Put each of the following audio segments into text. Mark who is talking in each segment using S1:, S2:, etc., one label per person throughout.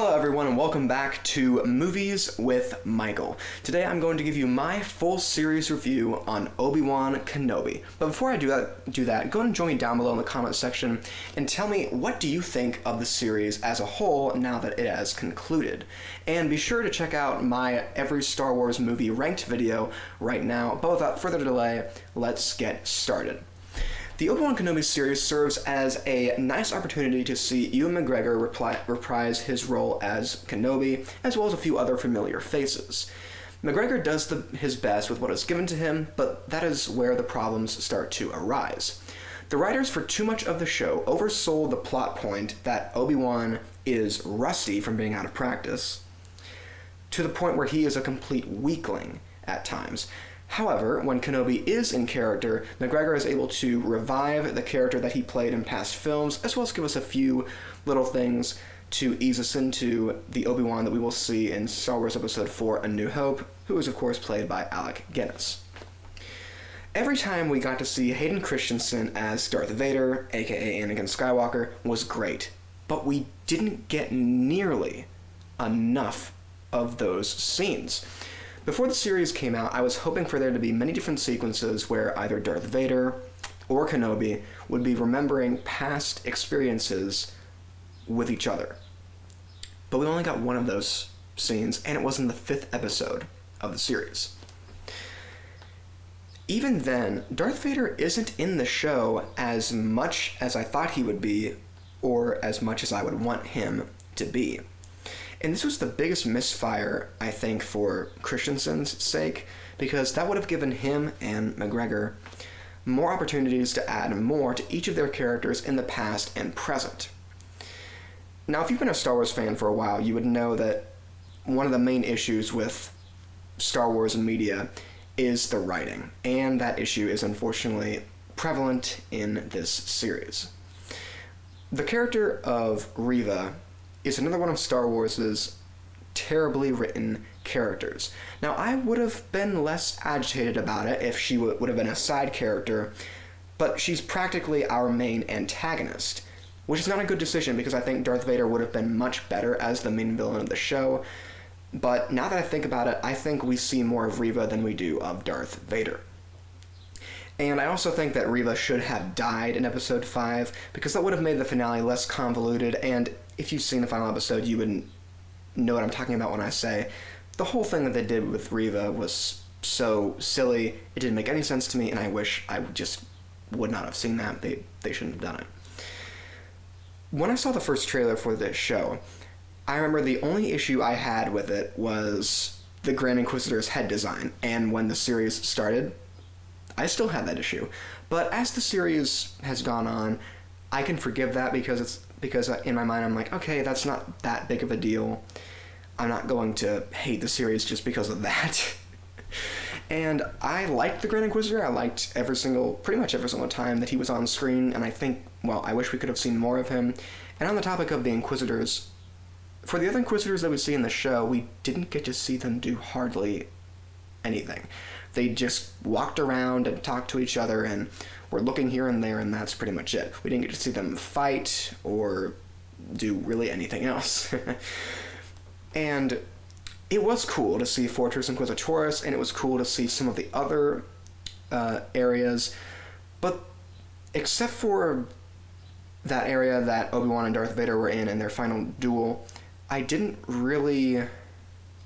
S1: Hello everyone and welcome back to Movies with Michael. Today I'm going to give you my full series review on Obi-Wan Kenobi. But before I do that, go and join me down below in the comment section and tell me what do you think of the series as a whole now that it has concluded. And be sure to check out my every Star Wars movie ranked video right now. But without further delay, let's get started. The Obi-Wan Kenobi series serves as a nice opportunity to see Ewan McGregor reprise his role as Kenobi, as well as a few other familiar faces. McGregor does his best with what is given to him, but that is where the problems start to arise. The writers for too much of the show oversold the plot point that Obi-Wan is rusty from being out of practice, to the point where he is a complete weakling at times. However, when Kenobi is in character, McGregor is able to revive the character that he played in past films, as well as give us a few little things to ease us into the Obi-Wan that we will see in Star Wars Episode 4, A New Hope, who is of course played by Alec Guinness. Every time we got to see Hayden Christensen as Darth Vader, aka Anakin Skywalker, was great, but we didn't get nearly enough of those scenes. Before the series came out, I was hoping for there to be many different sequences where either Darth Vader or Kenobi would be remembering past experiences with each other. But we only got one of those scenes, and it was in the 5th episode of the series. Even then, Darth Vader isn't in the show as much as I thought he would be, or as much as I would want him to be. And this was the biggest misfire, I think, for Christensen's sake, because that would have given him and McGregor more opportunities to add more to each of their characters in the past and present. Now, if you've been a Star Wars fan for a while, you would know that one of the main issues with Star Wars and media is the writing, and that issue is unfortunately prevalent in this series. The character of Reva is another one of Star Wars' terribly written characters. Now, I would have been less agitated about it if she would have been a side character, but she's practically our main antagonist, which is not a good decision because I think Darth Vader would have been much better as the main villain of the show. But now that I think about it, I think we see more of Reva than we do of Darth Vader. And I also think that Reva should have died in Episode 5, because that would have made the finale less convoluted, and if you've seen the final episode, you would know what I'm talking about when I say the whole thing that they did with Reva was so silly, it didn't make any sense to me, and I wish I just would not have seen that. They shouldn't have done it. When I saw the first trailer for this show, I remember the only issue I had with it was the Grand Inquisitor's head design, and when the series started, I still had that issue. But as the series has gone on, I can forgive that because in my mind I'm like, okay, that's not that big of a deal. I'm not going to hate the series just because of that. And I liked the Grand Inquisitor. I liked pretty much every single time that he was on screen, and I wish we could have seen more of him. And on the topic of the Inquisitors, for the other Inquisitors that we see in the show, we didn't get to see them do hardly anything. They just walked around and talked to each other and were looking here and there, and that's pretty much it. We didn't get to see them fight or do really anything else. And it was cool to see Fortress Inquisitoris, and it was cool to see some of the other areas, but except for that area that Obi-Wan and Darth Vader were in their final duel, I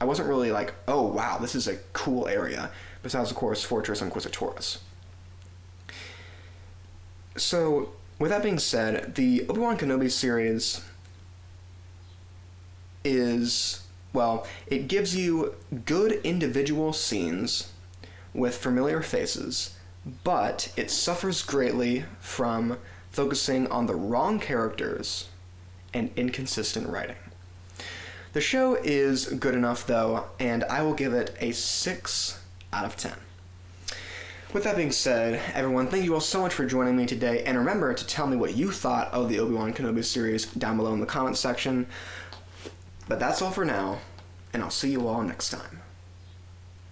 S1: wasn't really like, oh wow, this is a cool area, besides of course Fortress Inquisitoris. So, with that being said, the Obi-Wan Kenobi series it gives you good individual scenes with familiar faces, but it suffers greatly from focusing on the wrong characters and inconsistent writing. The show is good enough though, and I will give it a 6 out of 10. With that being said, everyone, thank you all so much for joining me today, and remember to tell me what you thought of the Obi-Wan Kenobi series down below in the comments section. But that's all for now, and I'll see you all next time.